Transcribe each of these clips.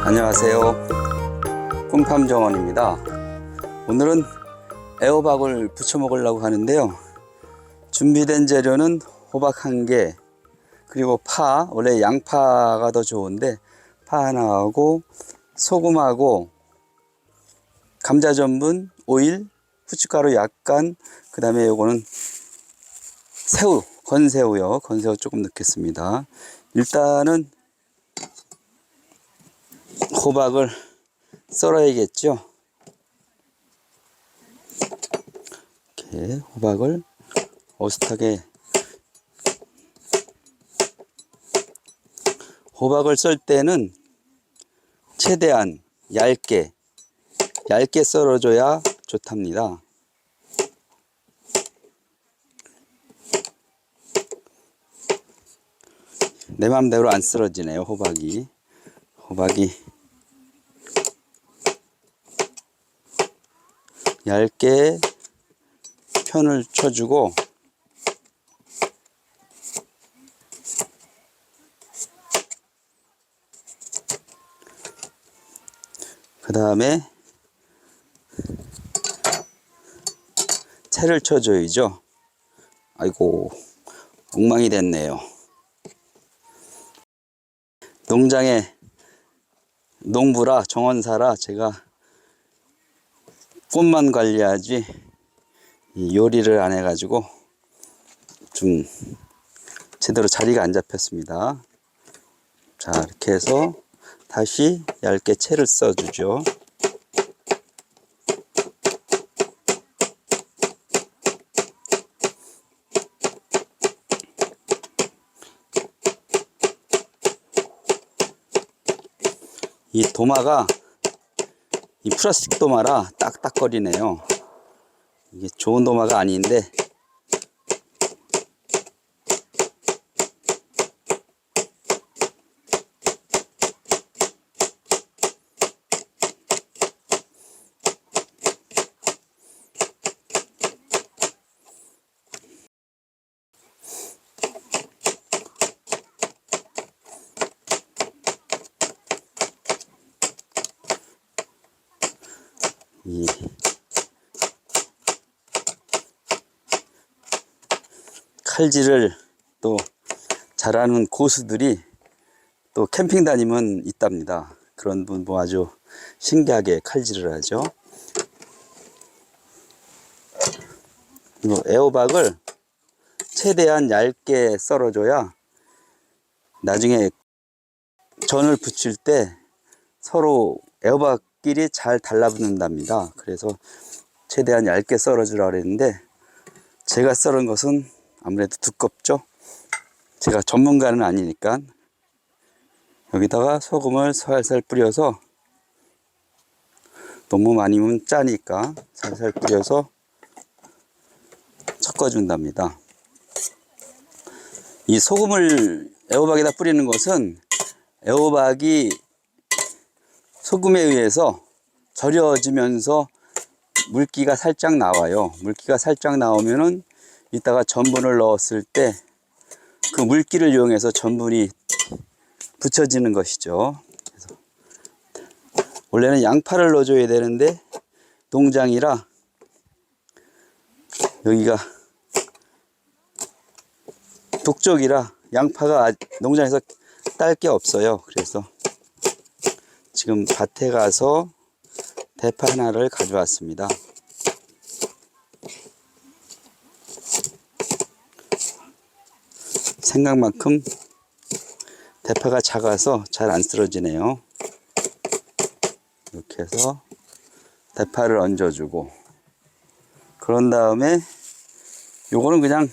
안녕하세요. 꿈팜정원입니다. 오늘은 애호박을 부쳐 먹으려고 하는데요. 준비된 재료는 호박 1개, 그리고 파, 원래 양파가 더 좋은데 파 하나하고 소금하고 감자 전분, 오일, 후춧가루 약간, 그 다음에 요거는 새우, 건새우요. 건새우 조금 넣겠습니다. 일단은 호박을 썰어야겠죠. 이렇게 호박을 어슷하게, 호박을 썰 때는 최대한 얇게 썰어줘야 좋답니다. 내 맘대로 안 썰어지네요. 호박이 얇게 편을 쳐주고, 그 다음에 채를 쳐줘야죠. 아이고, 엉망이 됐네요. 농장에 농부라, 정원사라 제가 꽃만 관리하지 요리를 안 해가지고 좀 제대로 자리가 안 잡혔습니다. 자, 이렇게 해서 다시 얇게 채를 써주죠. 이 도마가, 이 플라스틱 도마라 딱딱거리네요. 이게 좋은 도마가 아닌데, 이 칼질을 또 잘하는 고수들이 또 캠핑 다니면 있답니다. 그런 분 뭐 아주 신기하게 칼질을 하죠. 이거 애호박을 최대한 얇게 썰어줘야 나중에 전을 부칠 때 서로 애호박끼리 잘 달라붙는답니다. 그래서 최대한 얇게 썰어주라 그랬는데, 제가 썰은 것은 아무래도 두껍죠. 제가 전문가는 아니니까. 여기다가 소금을 살살 뿌려서, 너무 많이면 짜니까 살살 뿌려서 섞어준답니다. 이 소금을 애호박에다 뿌리는 것은 애호박이 소금에 의해서 절여지면서 물기가 살짝 나와요. 물기가 살짝 나오면은 이따가 전분을 넣었을 때 그 물기를 이용해서 전분이 붙여지는 것이죠. 그래서 원래는 양파를 넣어줘야 되는데 농장이라 여기가 북쪽이라 양파가 농장에서 딸 게 없어요. 그래서 지금 밭에 가서 대파 하나를 가져왔습니다. 생각만큼 대파가 작아서 잘 안 쓰러지네요. 이렇게 해서 대파를 얹어주고, 그런 다음에 요거는 그냥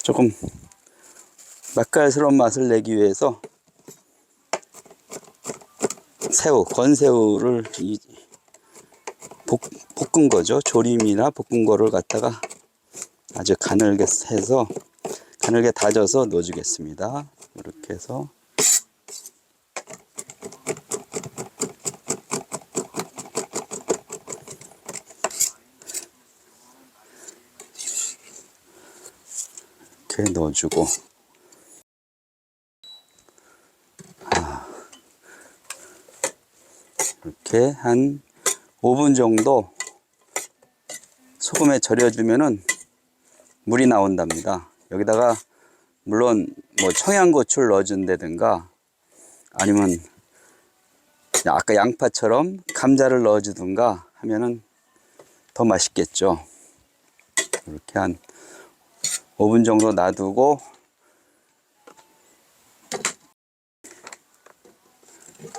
조금 맛깔스러운 맛을 내기 위해서 새우, 건새우를 볶은 거죠. 조림이나 볶은 거를 갖다가 아주 가늘게 해서, 가늘게 다져서 넣어주겠습니다. 이렇게 해서 이렇게 넣어주고, 이렇게 한 5분 정도 소금에 절여주면은 물이 나온답니다. 여기다가 물론 뭐 청양고추를 넣어준다든가 아니면 아까 양파처럼 감자를 넣어주든가 하면은 더 맛있겠죠. 이렇게 한 5분 정도 놔두고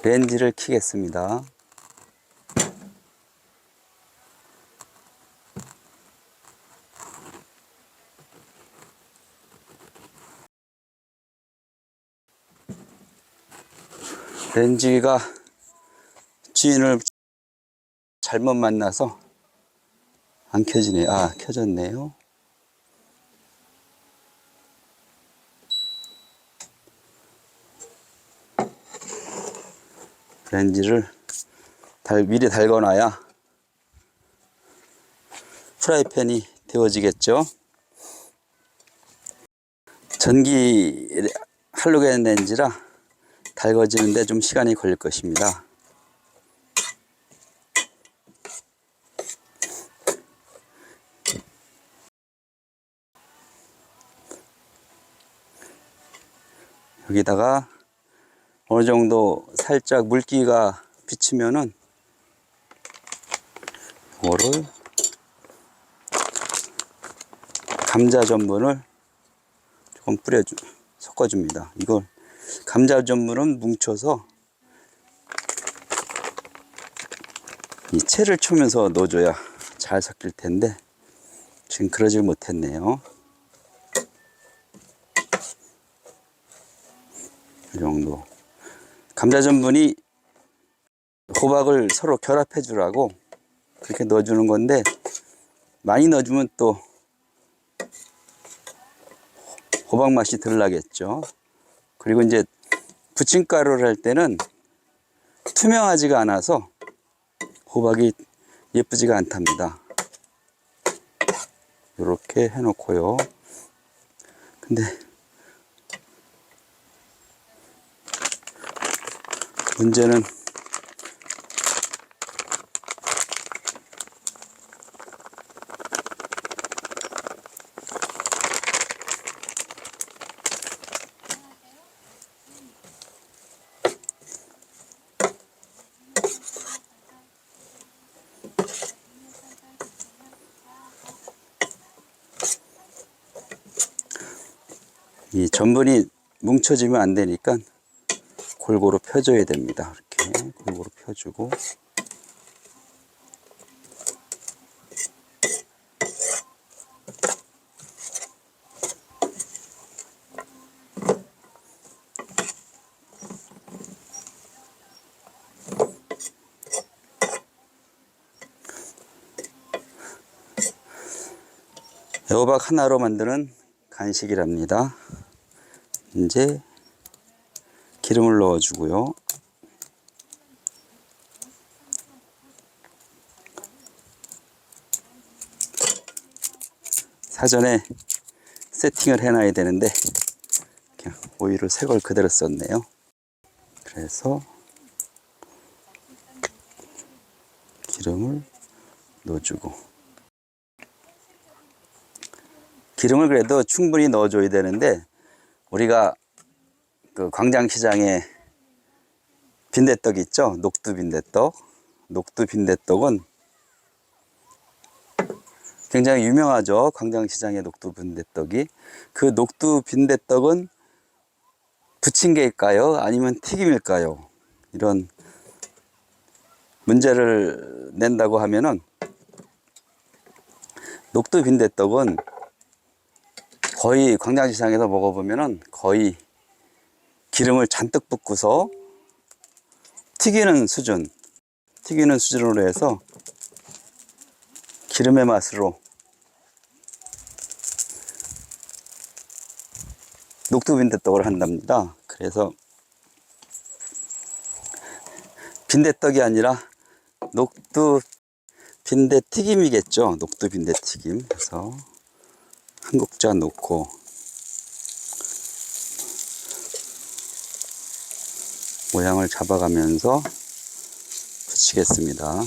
렌지를 켜겠습니다. 렌지가 주인을 잘못 만나서 안 켜지네요. 아, 켜졌네요. 렌지를 미리 달궈놔야 프라이팬이 데워지겠죠. 전기 할로겐 렌지라 달궈지는데 좀 시간이 걸릴 것입니다. 여기다가 어느 정도 살짝 물기가 비치면은 이거를 감자 전분을 조금 섞어줍니다. 이걸 감자 전분은 뭉쳐서 이 채를 추면서 넣어줘야 잘 섞일 텐데 지금 그러질 못했네요. 이 정도. 감자 전분이 호박을 서로 결합해 주라고 그렇게 넣어주는 건데 많이 넣어주면 또 호박 맛이 덜 나겠죠. 그리고 이제 부침가루를 할 때는 투명하지가 않아서 호박이 예쁘지가 않답니다. 이렇게 해놓고요. 근데 문제는 이 전분이 뭉쳐지면 안 되니까 골고루 펴줘야 됩니다. 이렇게 골고루 펴주고 애호박 하나로 만드는 간식이랍니다. 이제 기름을 넣어주고요. 사전에 세팅을 해놔야 되는데 그냥 오일을 새 걸 그대로 썼네요. 그래서 기름을 넣어주고 기름을 그래도 충분히 넣어줘야 되는데 우리가 그 광장시장에 빈대떡 있죠? 녹두 빈대떡. 녹두 빈대떡은 굉장히 유명하죠. 광장시장의 녹두 빈대떡이. 그 녹두 빈대떡은 부침개일까요? 아니면 튀김일까요? 이런 문제를 낸다고 하면은 녹두 빈대떡은 거의 광장시장에서 먹어보면은 거의 기름을 잔뜩 붓고서 튀기는 수준으로 해서 기름의 맛으로 녹두 빈대떡을 한답니다. 그래서 빈대떡이 아니라 녹두 빈대튀김이겠죠. 녹두 빈대튀김. 그래서 한 국자 넣고 모양을 잡아가면서 붙이겠습니다.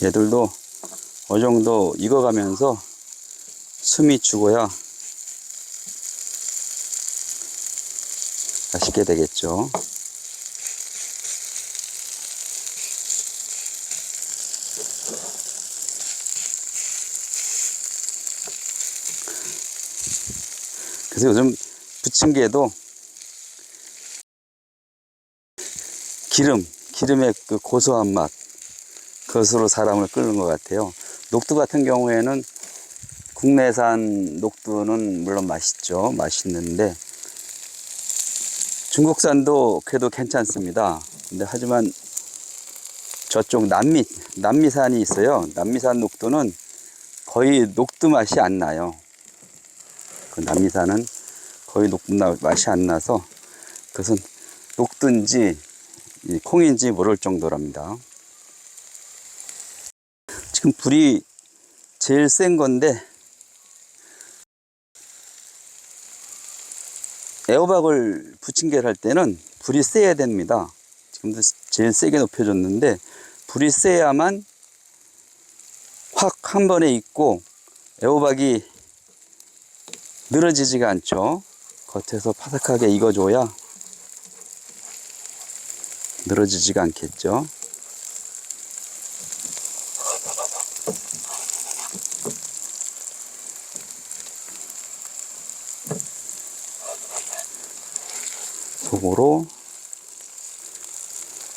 얘들도 어느 정도 익어가면서 숨이 죽어야 맛있게 되겠죠. 그래서 요즘 부침개도 기름의 그 고소한 맛, 그것으로 사람을 끌는 것 같아요. 녹두 같은 경우에는 국내산 녹두는 물론 맛있죠. 맛있는데 중국산도 그래도 괜찮습니다. 근데 하지만 저쪽 남미산이 있어요. 남미산 녹두는 거의 녹두 맛이 안 나요. 그 남미산은 거의 녹두 맛이 안 나서 그것은 녹두인지 콩인지 모를 정도랍니다. 지금 불이 제일 센 건데 애호박을 부침개를 할 때는 불이 세야 됩니다. 지금도 제일 세게 높여줬는데 불이 세야만 확 한 번에 익고 애호박이 늘어지지가 않죠. 겉에서 바삭하게 익어줘야 늘어지지가 않겠죠. 속으로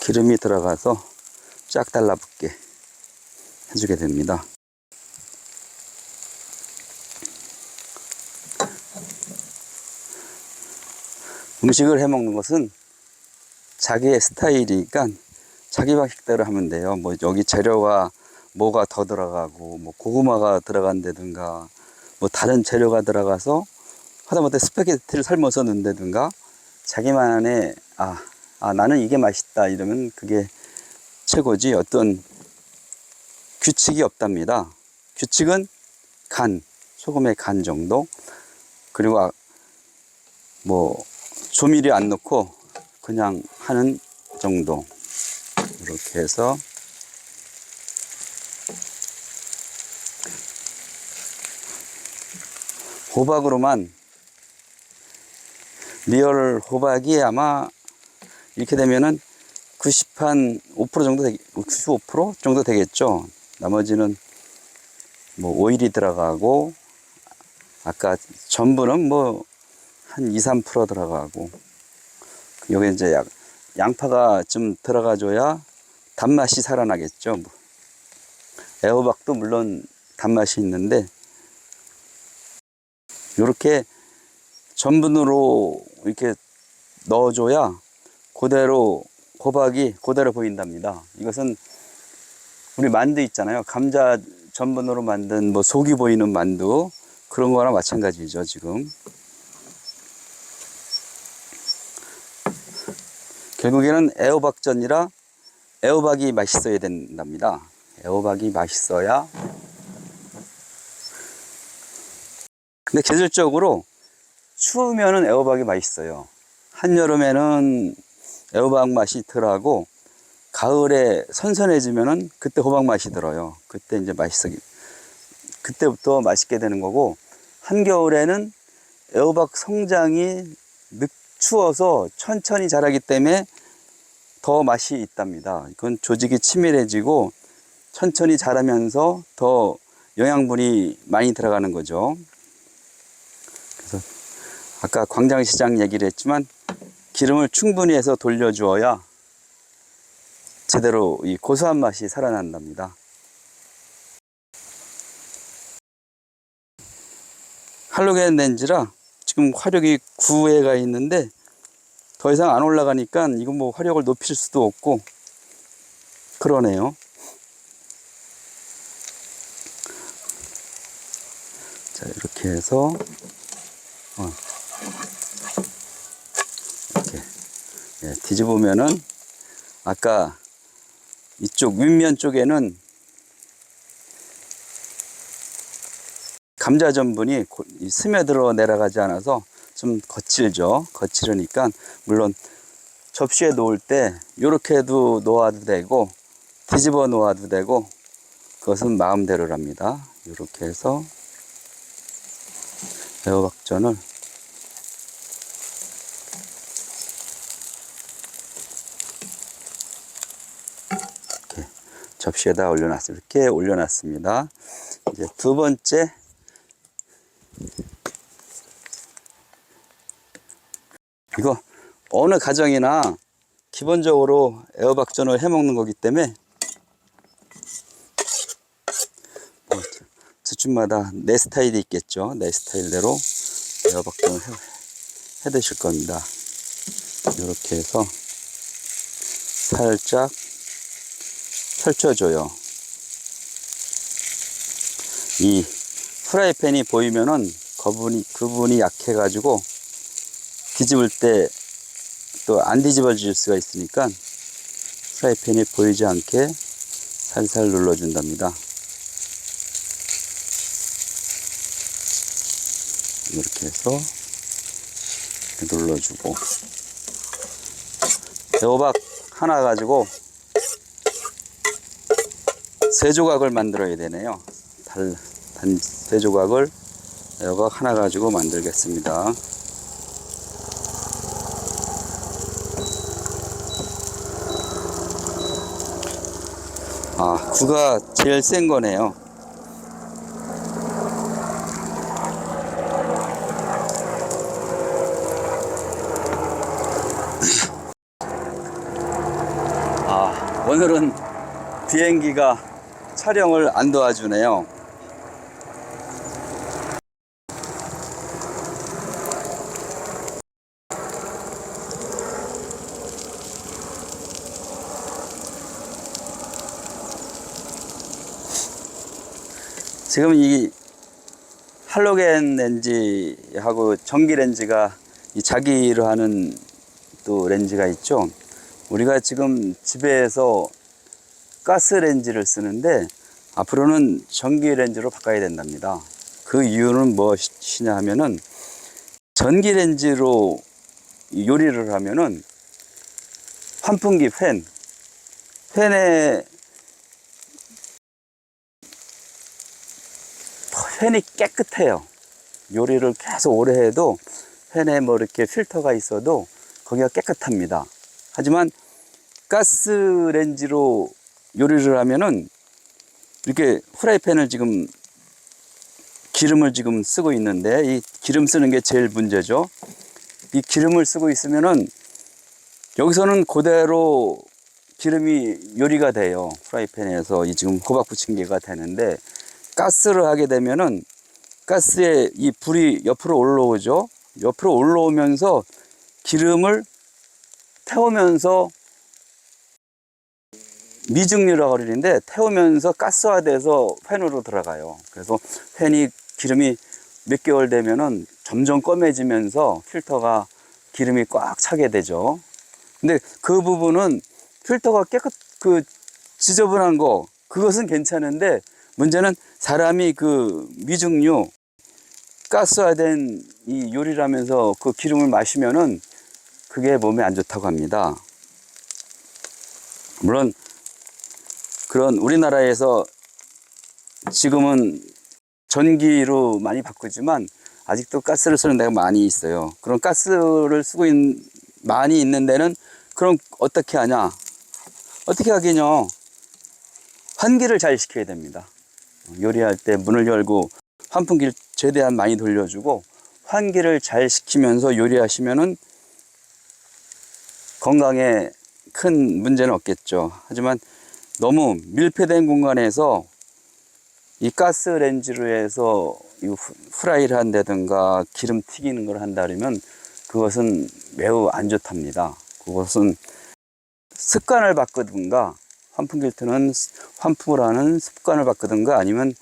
기름이 들어가서 쫙 달라붙게 해주게 됩니다. 음식을 해 먹는 것은 자기의 스타일이니까 자기 방식대로 하면 돼요. 뭐 여기 재료가 뭐가 더 들어가고 뭐 고구마가 들어간다든가 뭐 다른 재료가 들어가서 하다못해 스파게티를 삶아서 넣는다든가 자기만의 나는 이게 맛있다 이러면 그게 최고지. 어떤 규칙이 없답니다. 규칙은 소금의 간 정도, 그리고 뭐 조미료 안 넣고 그냥 하는 정도. 이렇게 해서 호박으로만, 리얼 호박이 아마 이렇게 되면은 95% 정도 95% 정도 되겠죠. 나머지는 뭐 오일이 들어가고, 아까 전분은 뭐 한 2~3% 들어가고, 여기 이제 양파가 좀 들어가줘야 단맛이 살아나겠죠. 애호박도 물론 단맛이 있는데, 이렇게 전분으로 이렇게 넣어줘야 그대로 호박이 그대로 보인답니다. 이것은 우리 만두 있잖아요. 감자 전분으로 만든 뭐 속이 보이는 만두, 그런 거랑 마찬가지죠. 지금 결국에는 애호박전이라 애호박이 맛있어야 된답니다. 애호박이 맛있어야. 근데 계절적으로 추우면은 애호박이 맛있어요. 한여름에는 애호박 맛이 덜하고, 가을에 선선해지면은 그때 호박 맛이 들어요. 그때 이제 그때부터 맛있게 되는 거고, 한겨울에는 애호박 성장이 추워서 천천히 자라기 때문에 더 맛이 있답니다. 이건 조직이 치밀해지고 천천히 자라면서 더 영양분이 많이 들어가는 거죠. 그래서 아까 광장시장 얘기를 했지만 기름을 충분히 해서 돌려주어야 제대로 이 고소한 맛이 살아난답니다. 할로겐 렌즈라 지금 화력이 9회가 있는데 더 이상 안 올라가니까 이거 뭐 화력을 높일 수도 없고 그러네요. 자, 이렇게 해서 이렇게 뒤집으면은 아까 이쪽 윗면 쪽에는 감자 전분이 스며들어 내려가지 않아서 좀 거칠죠. 거칠으니까 물론 접시에 놓을 때 이렇게도 놓아도 되고 뒤집어 놓아도 되고 그것은 마음대로랍니다. 이렇게 해서 애호박전을 이렇게 접시에다 이렇게 올려놨습니다. 이제 두 번째, 이거 어느 가정이나 기본적으로 애호박전을 해 먹는 거기 때문에 집집마다 내 스타일이 있겠죠. 내 스타일대로 애호박전을 해 드실 겁니다. 이렇게 해서 살짝 펼쳐줘요. 이 프라이팬이 보이면은 그분이 약해가지고 뒤집을 때 또 안 뒤집어질 수가 있으니까 프라이팬이 보이지 않게 살살 눌러준답니다. 이렇게 해서 이렇게 눌러주고, 애호박 하나 가지고 세 조각을 만들어야 되네요. 단 세 조각을 애호박 하나 가지고 만들겠습니다. 구가 제일 센 거네요. 오늘은 비행기가 촬영을 안 도와주네요. 지금 이 할로겐 렌즈하고 전기 렌즈가 이 자기로 하는 또 렌즈가 있죠. 우리가 지금 집에서 가스 렌즈를 쓰는데 앞으로는 전기 렌즈로 바꿔야 된답니다. 그 이유는 무엇이냐 하면은 전기 렌즈로 요리를 하면은 환풍기 팬이 깨끗해요. 요리를 계속 오래 해도 팬에 뭐 이렇게 필터가 있어도 거기가 깨끗합니다. 하지만 가스 렌즈로 요리를 하면은 이렇게 프라이팬을 지금 기름을 지금 쓰고 있는데 이 기름 쓰는 게 제일 문제죠. 이 기름을 쓰고 있으면은 여기서는 그대로 기름이 요리가 돼요. 프라이팬에서 이 지금 호박 부침개가 되는데 가스를 하게 되면은 가스에 이 불이 옆으로 올라오죠. 옆으로 올라오면서 기름을 태우면서 미증유라고 그러는데 태우면서 가스화돼서 팬으로 들어가요. 그래서 팬이 기름이 몇 개월 되면은 점점 검해지면서 필터가 기름이 꽉 차게 되죠. 근데 그 부분은 필터가 지저분한 거 그것은 괜찮은데 문제는 사람이 그 미증유 가스화된 이 요리를 하면서 그 기름을 마시면은 그게 몸에 안 좋다고 합니다. 물론 그런 우리나라에서 지금은 전기로 많이 바꾸지만 아직도 가스를 쓰는 데가 많이 있어요. 그런 가스를 많이 있는 데는 그럼 어떻게 하냐? 어떻게 하긴요. 환기를 잘 시켜야 됩니다. 요리할 때 문을 열고 환풍기를 최대한 많이 돌려주고 환기를 잘 시키면서 요리하시면은 건강에 큰 문제는 없겠죠. 하지만 너무 밀폐된 공간에서 이 가스 렌즈로 해서 이 프라이를 한다든가 기름 튀기는 걸 한다면 그것은 매우 안 좋답니다. 그것은 습관을 바꾸든가 환풍기는 환풍을 하는 습관을 바꾸든가 아니면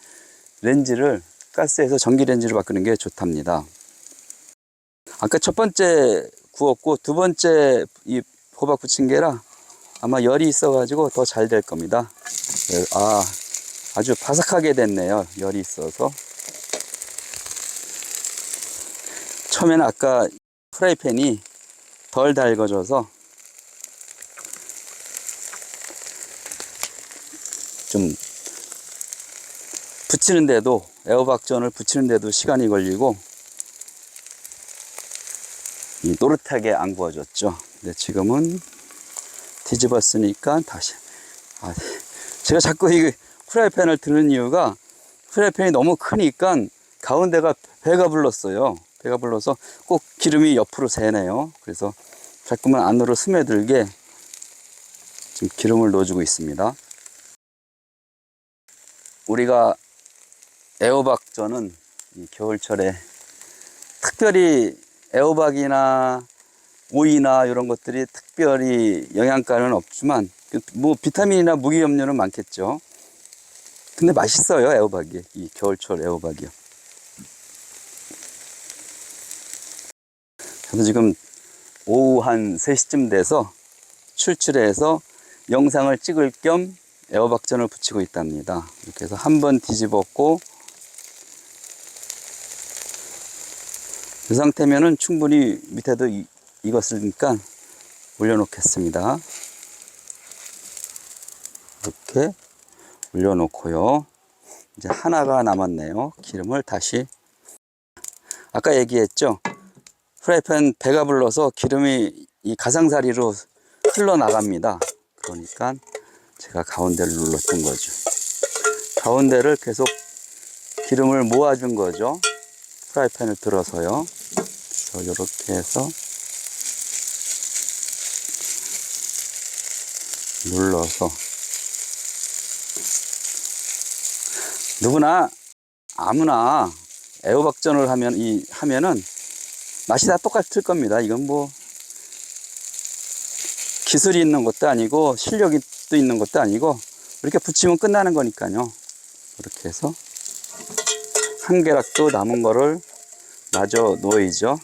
렌즈를 가스에서 전기 렌즈로 바꾸는 게 좋답니다. 아까 첫 번째 구웠고 두 번째 이 호박 부침개라 아마 열이 있어 가지고 더 잘 될 겁니다. 아주 바삭하게 됐네요. 열이 있어서. 처음에는 아까 프라이팬이 덜 달궈져서 좀 붙이는데도, 애호박전을 붙이는데도 시간이 걸리고 이 노릇하게 안 구워졌죠. 근데 지금은 뒤집었으니까 다시, 제가 자꾸 이 프라이팬을 드는 이유가 프라이팬이 너무 크니까 가운데가 배가 불렀어요. 배가 불러서 꼭 기름이 옆으로 새네요. 그래서 자꾸만 안으로 스며들게 지금 기름을 넣어주고 있습니다. 우리가 애호박전은 이 겨울철에 특별히 애호박이나 오이나 이런 것들이 특별히 영양가는 없지만 뭐 비타민이나 무기염료는 많겠죠. 근데 맛있어요, 애호박이. 이 겨울철 애호박이요. 그래서 지금 오후 한 3시쯤 돼서 출출해서 영상을 찍을 겸 애호박전을 부치고 있답니다. 이렇게 해서 한번 뒤집었고, 이 상태면은 충분히 밑에도 익었으니까 올려놓겠습니다. 이렇게 올려놓고요. 이제 하나가 남았네요. 기름을 다시, 아까 얘기했죠, 프라이팬 배가 불러서 기름이 이 가장자리로 흘러나갑니다. 그러니까 제가 가운데를 눌렀던 거죠. 가운데를 계속 기름을 모아준 거죠. 프라이팬을 들어서요. 그래서 이렇게 해서 눌러서, 누구나 아무나 애호박전을 하면은 맛이 다 똑같을 겁니다. 이건 뭐 기술이 있는 것도 아니고 실력이 또 있는 것도 아니고 이렇게 붙이면 끝나는 거니까요. 이렇게 해서 한 개락도 남은 거를 마저 놓이죠.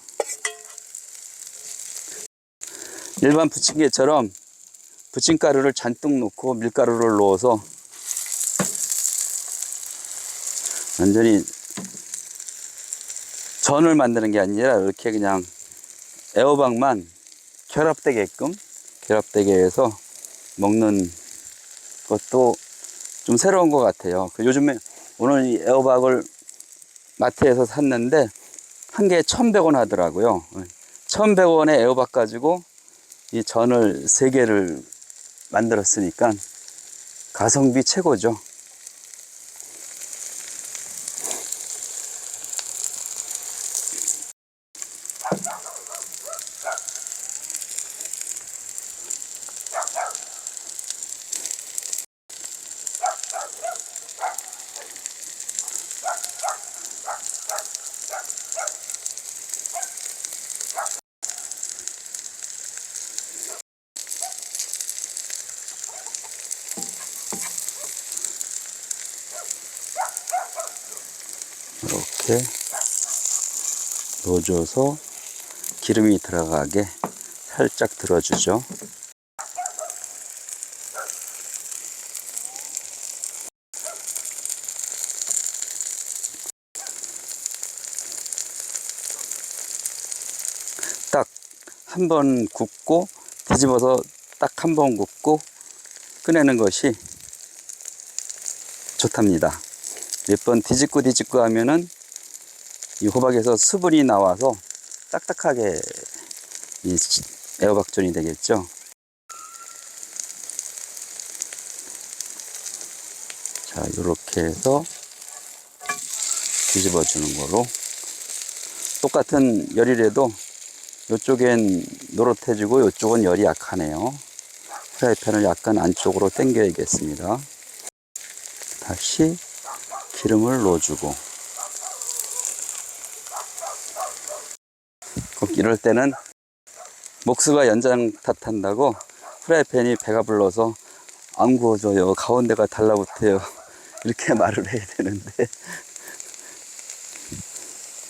일반 부침개처럼 부침가루를 잔뜩 넣고 밀가루를 넣어서 완전히 전을 만드는 게 아니라 이렇게 그냥 애호박만 결합되게 해서 먹는 것도 좀 새로운 것 같아요. 요즘에 오늘 이 애호박을 마트에서 샀는데 한 개에 1,100원 하더라고요. 1,100원에 애호박 가지고 이 전을 3개를 만들었으니까 가성비 최고죠. 이렇게 넣어줘서 기름이 들어가게 살짝 들어주죠. 딱 한 번 굽고 뒤집어서 딱 한 번 굽고 꺼내는 것이 좋답니다. 몇 번 뒤집고 하면은 이 호박에서 수분이 나와서 딱딱하게 이 애호박전이 되겠죠. 자, 이렇게 해서 뒤집어 주는 거로, 똑같은 열이라도 이쪽엔 노릇해지고 이쪽은 열이 약하네요. 프라이팬을 약간 안쪽으로 당겨야겠습니다. 다시 기름을 넣어주고, 꼭 이럴 때는 목수가 연장 탓한다고 프라이팬이 배가 불러서 안 구워져요, 가운데가 달라붙어요, 이렇게 말을 해야 되는데,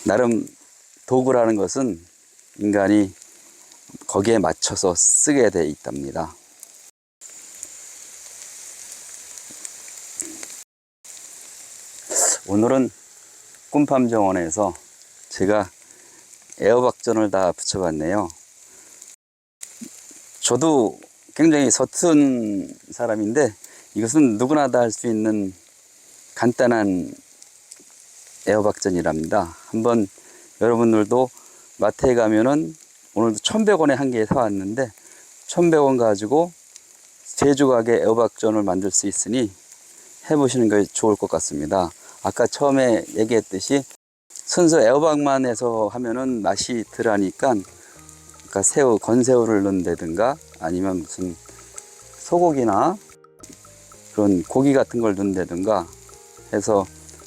나름 도구라는 것은 인간이 거기에 맞춰서 쓰게 돼 있답니다. 오늘은 꿈팜정원에서 제가 애호박전을 다 부쳐봤네요. 저도 굉장히 서툰 사람인데 이것은 누구나 다 할 수 있는 간단한 애호박전이랍니다. 한번 여러분들도 마트에 가면은 오늘도 1,100원에 한 개 사왔는데 1,100원 가지고 제주각의 애호박전을 만들 수 있으니 해보시는 게 좋을 것 같습니다. 아까 처음에 얘기했듯이 순수 애호박만 해서 하면은 맛이 덜하니까, 그러니까 새우, 건새우를 넣는다든가 아니면 무슨 소고기나 그런 고기 같은 걸 넣는다든가 해서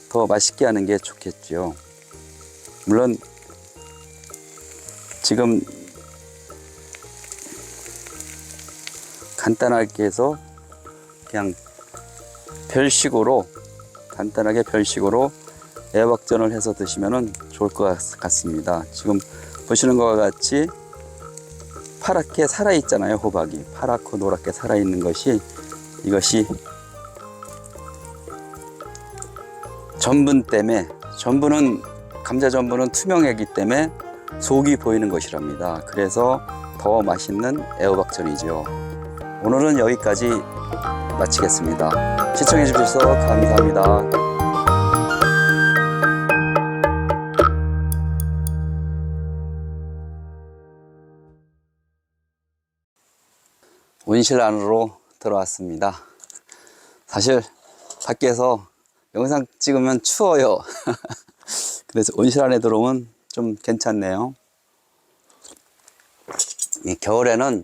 더 맛있게 하는 게 좋겠죠. 물론 지금 간단하게 해서 그냥 별식으로, 간단하게 별식으로 애호박전을 해서 드시면 좋을 것 같습니다. 지금 보시는 것과 같이 파랗게 살아있잖아요. 호박이 파랗고 노랗게 살아있는 것이, 이것이 전분 때문에, 감자 전분은 투명하기 때문에 속이 보이는 것이랍니다. 그래서 더 맛있는 애호박전이죠. 오늘은 여기까지 마치겠습니다. 시청해 주셔서 감사합니다. 온실 안으로 들어왔습니다. 사실 밖에서 영상 찍으면 추워요. 그래서 온실 안에 들어오면 좀 괜찮네요. 이 겨울에는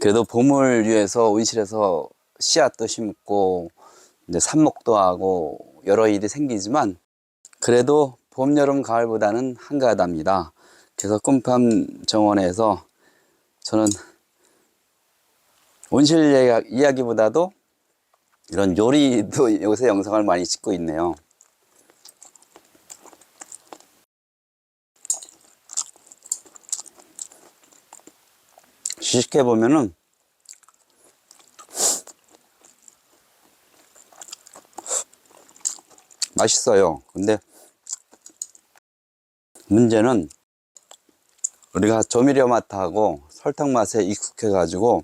그래도 봄을 위해서 온실에서 씨앗도 심고 이제 삽목도 하고 여러 일이 생기지만 그래도 봄, 여름, 가을보다는 한가하답니다. 그래서 꿈팜 정원에서 저는 온실 이야기보다도 이런 요리도 요새 영상을 많이 찍고 있네요. 시식해 보면은 맛있어요. 근데 문제는 우리가 조미료 맛하고 설탕 맛에 익숙해 가지고,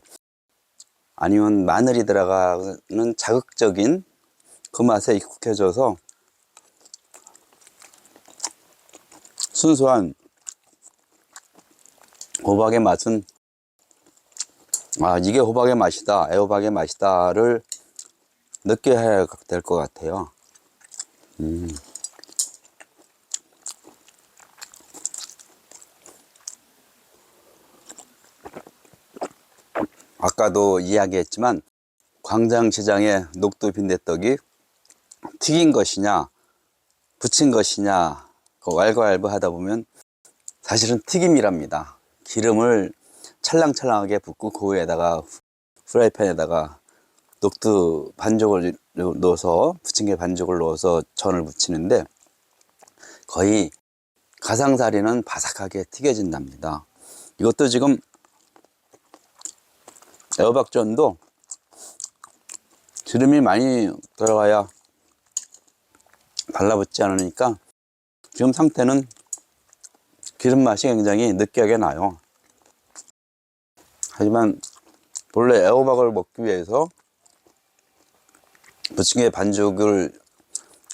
아니면 마늘이 들어가는 자극적인 그 맛에 익숙해져서 순수한 호박의 맛은, 아, 이게 호박의 맛이다, 애호박의 맛이다를 느껴야 될 것 같아요. 아까도 이야기했지만 광장시장의 녹두 빈대떡이 튀긴 것이냐 부친 것이냐 그 왈가왈부 하다 보면 사실은 튀김이랍니다. 기름을 찰랑찰랑하게 붓고 그 위에다가 프라이팬에다가 녹두 반죽을 넣어서, 부침개 반죽을 넣어서 전을 부치는데 거의 가상사리는 바삭하게 튀겨진답니다. 이것도 지금 애호박전도 기름이 많이 들어가야 달라붙지 않으니까 지금 상태는 기름 맛이 굉장히 느끼하게 나요. 하지만 본래 애호박을 먹기 위해서 부침개 반죽을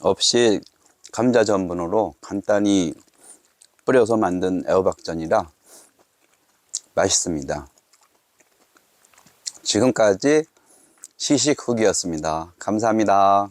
없이 감자 전분으로 간단히 뿌려서 만든 애호박전이라 맛있습니다. 지금까지 시식 후기였습니다. 감사합니다.